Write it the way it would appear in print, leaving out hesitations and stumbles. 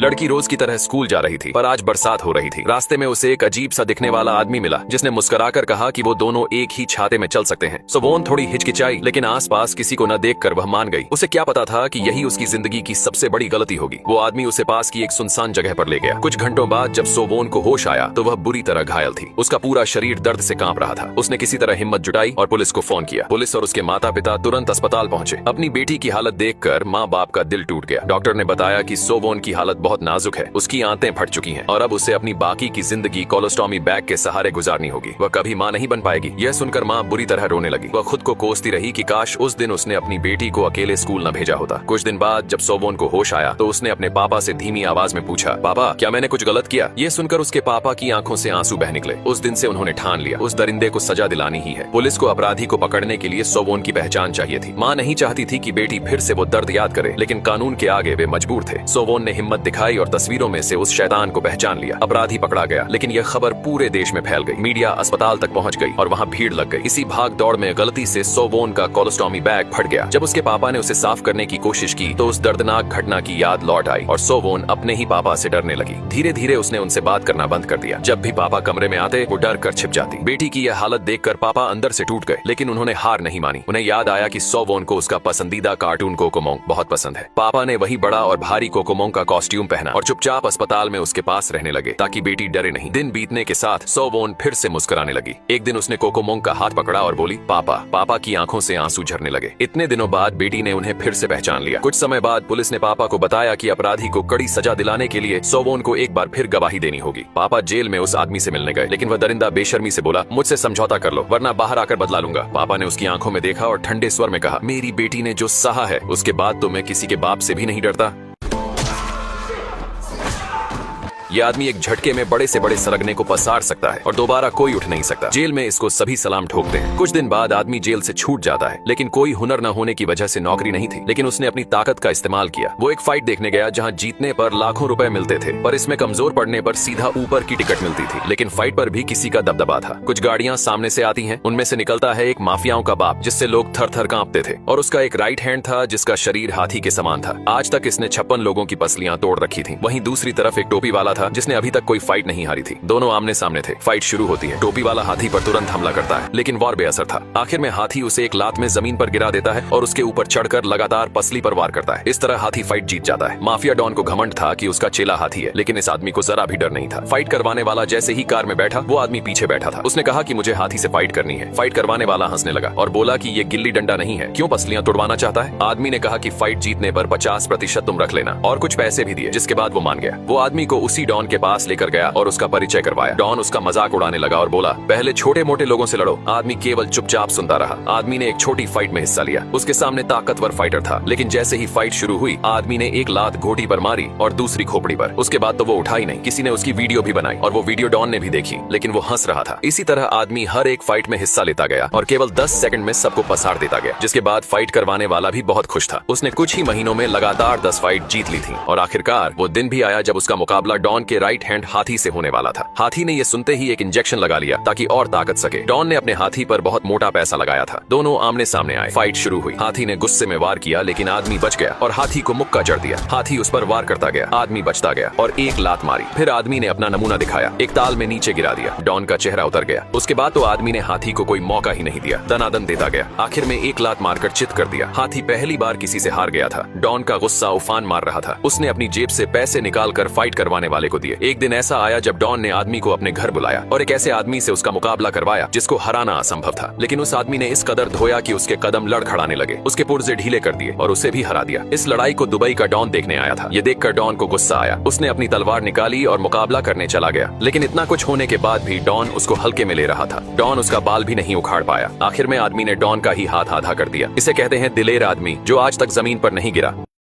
लड़की रोज की तरह स्कूल जा रही थी, पर आज बरसात हो रही थी। रास्ते में उसे एक अजीब सा दिखने वाला आदमी मिला, जिसने मुस्कुराकर कहा कि वो दोनों एक ही छाते में चल सकते हैं। सोवोन थोड़ी हिचकिचाई, लेकिन आसपास किसी को न देखकर वह मान गई। उसे क्या पता था कि यही उसकी जिंदगी की सबसे बड़ी गलती होगी। वो आदमी उसे पास की एक सुनसान जगह पर ले गया। कुछ घंटों बाद जब सोवोन को होश आया तो वह बुरी तरह घायल थी। उसका पूरा शरीर दर्द से कांप रहा था। उसने किसी तरह हिम्मत जुटाई और पुलिस को फोन किया। पुलिस और उसके माता पिता तुरंत अस्पताल पहुंचे। अपनी बेटी की हालत देखकर माँ बाप का दिल टूट गया। डॉक्टर ने बताया कि सोवोन की हालत बहुत नाजुक है, उसकी आंतें फट चुकी हैं और अब उसे अपनी बाकी की जिंदगी कोलोस्टॉमी बैग के सहारे गुजारनी होगी। वह कभी माँ नहीं बन पाएगी। यह सुनकर माँ बुरी तरह रोने लगी। वह खुद को कोसती रही कि काश उस दिन उसने अपनी बेटी को अकेले स्कूल न भेजा होता। कुछ दिन बाद जब सोवोन को होश आया तो उसने अपने पापा से धीमी आवाज में पूछा, पापा क्या मैंने कुछ गलत किया? ये सुनकर उसके पापा की आंखों से आंसू बह निकले। उस दिन से उन्होंने ठान लिया, उस दरिंदे को सजा दिलानी ही है। पुलिस को अपराधी को पकड़ने के लिए सोवोन की पहचान चाहिए थी। माँ नहीं चाहती थी कि बेटी फिर से वो दर्द याद करे, लेकिन कानून के आगे वे मजबूर थे। सोवोन ने हिम्मत दिखाई और तस्वीरों में से उस शैतान को पहचान लिया। अपराधी पकड़ा गया, लेकिन यह खबर पूरे देश में फैल गई। मीडिया अस्पताल तक पहुंच गई और वहां भीड़ लग गई। इसी भाग दौड़ में गलती से सोवोन का कोलोस्टॉमी बैग फट गया। जब उसके पापा ने उसे साफ करने की कोशिश की तो उस दर्दनाक घटना की याद लौट आई और सोवोन अपने ही पापा से डरने लगी। धीरे धीरे उसने उनसे बात करना बंद कर दिया। जब भी पापा कमरे में आते वो डर कर छिप जाती। बेटी की यह हालत देखकर पापा अंदर से टूट गए, लेकिन उन्होंने हार नहीं मानी। उन्हें याद आया कि सोवोन को उसका पसंदीदा कार्टून कोकोमोंग बहुत पसंद है। पापा ने वही बड़ा और भारी कोकोमोंग का कॉस्ट्यूम पहना और चुपचाप अस्पताल में उसके पास रहने लगे ताकि बेटी डरे नहीं। दिन बीतने के साथ सोवोन फिर से मुस्कुराने लगी। एक दिन उसने कोकोमोंग का हाथ पकड़ा और बोली, पापा। पापा की आंखों से आंसू झरने लगे। इतने दिनों बाद बेटी ने उन्हें फिर से पहचान लिया। कुछ समय बाद पुलिस ने पापा को बताया कि अपराधी को कड़ी सजा दिलाने के लिए सोवोन को एक बार फिर गवाही देनी होगी। पापा जेल में उस आदमी से मिलने गए, लेकिन वह दरिंदा बेशर्मी से बोला, मुझसे समझौता कर लो वरना बाहर आकर बदला लूंगा। पापा ने उसकी आंखों में देखा और ठंडे स्वर में कहा, मेरी बेटी ने जो सहा है उसके बाद तो मैं किसी के बाप से भी नहीं डरता। यह आदमी एक झटके में बड़े से बड़े सरगने को पसार सकता है और दोबारा कोई उठ नहीं सकता। जेल में इसको सभी सलाम ठोकते हैं। कुछ दिन बाद आदमी जेल से छूट जाता है, लेकिन कोई हुनर न होने की वजह से नौकरी नहीं थी। लेकिन उसने अपनी ताकत का इस्तेमाल किया। वो एक फाइट देखने गया जहां जीतने पर लाखों रुपए मिलते थे, पर इसमें कमजोर पड़ने पर सीधा ऊपर की टिकट मिलती थी। लेकिन फाइट पर भी किसी का दबदबा था। कुछ गाड़ियां सामने से आती हैं, उनमें से निकलता है एक माफियाओं का बाप, जिससे लोग थर थर कांपते थे, और उसका एक राइट हैंड था जिसका शरीर हाथी के समान था। आज तक इसने 56 लोगों की पसलियां तोड़ रखी थी। वहीं दूसरी तरफ एक टोपी वाला था जिसने अभी तक कोई फाइट नहीं हारी थी। दोनों आमने सामने थे। फाइट शुरू होती है। टोपी वाला हाथी पर तुरंत हमला करता है, लेकिन वार बेअसर था। आखिर में हाथी उसे एक लात में जमीन पर गिरा देता है और उसके ऊपर चढ़कर लगातार पसली पर वार करता है। इस तरह हाथी फाइट जीत जाता है। माफिया डॉन को घमंड था कि उसका चेला हाथी है, लेकिन इस आदमी को जरा भी डर नहीं था। फाइट करवाने वाला जैसे ही कार में बैठा, वो आदमी पीछे बैठा था। उसने कहा कि मुझे हाथी से फाइट करनी है। फाइट करवाने वाला हंसने लगा और बोला कि ये गिल्ली डंडा नहीं है, क्यों पसलियां तोड़वाना चाहता है? आदमी ने कहा कि फाइट जीतने पर 50% तुम रख लेना, और कुछ पैसे भी दिए, जिसके बाद वो मान गया। वो आदमी को उसी डॉन के पास लेकर गया और उसका परिचय करवाया। डॉन उसका मजाक उड़ाने लगा और बोला, पहले छोटे मोटे लोगों से लड़ो। आदमी केवल चुपचाप सुनता रहा। आदमी ने एक छोटी फाइट में हिस्सा लिया। उसके सामने ताकतवर फाइटर था, लेकिन जैसे ही फाइट शुरू हुई, आदमी ने एक लात घोटी पर मारी और दूसरी खोपड़ी पर। उसके बाद तो वो उठा ही नहीं। किसी ने उसकी वीडियो भी बनाई और वो वीडियो डॉन ने भी देखी, लेकिन वो हंस रहा था। इसी तरह आदमी हर एक फाइट में हिस्सा लेता गया और केवल 10 सेकंड में सबको पसार देता गया। जिसके बाद फाइट करवाने वाला भी बहुत खुश था। उसने कुछ ही महीनों में लगातार 10 फाइट जीत ली थी और आखिरकार वो दिन भी आया जब उसका मुकाबला डॉन के राइट हैंड हाथी से होने वाला था। हाथी ने ये सुनते ही एक इंजेक्शन लगा लिया ताकि और ताकत सके। डॉन ने अपने हाथी पर बहुत मोटा पैसा लगाया था। दोनों आमने सामने आए। फाइट शुरू हुई। हाथी ने गुस्से में वार किया, लेकिन आदमी बच गया और हाथी को मुक्का जड़ दिया। हाथी उस पर वार करता गया। आदमी बचता गया और एक लात मारी। फिर आदमी ने अपना नमूना दिखाया, एक ताल में नीचे गिरा दिया। डॉन का चेहरा उतर गया। उसके बाद तो आदमी ने हाथी को कोई मौका ही नहीं दिया, दनादन देता गया। आखिर में एक लात मारकर चित कर दिया। हाथी पहली बार किसी से हार गया था। डॉन का गुस्सा उफान मार रहा था। उसने अपनी जेब से पैसे निकालकर फाइट करवाने वाले को दिए। एक दिन ऐसा आया जब डॉन ने आदमी को अपने घर बुलाया और एक ऐसे आदमी से उसका मुकाबला करवाया जिसको हराना असंभव था। लेकिन उस आदमी ने इस कदर धोया कि उसके कदम लड़खड़ाने लगे। उसके पुर्जे ढीले कर दिए और उसे भी हरा दिया। इस लड़ाई को दुबई का डॉन देखने आया था। ये देखकर डॉन को गुस्सा आया। उसने अपनी तलवार निकाली और मुकाबला करने चला गया। लेकिन इतना कुछ होने के बाद भी डॉन उसको हल्के में ले रहा था। डॉन उसका बाल भी नहीं उखाड़ पाया। आखिर में आदमी ने डॉन का ही हाथ आधा कर दिया। इसे कहते हैं दिलेर आदमी, जो आज तक जमीन पर नहीं गिरा।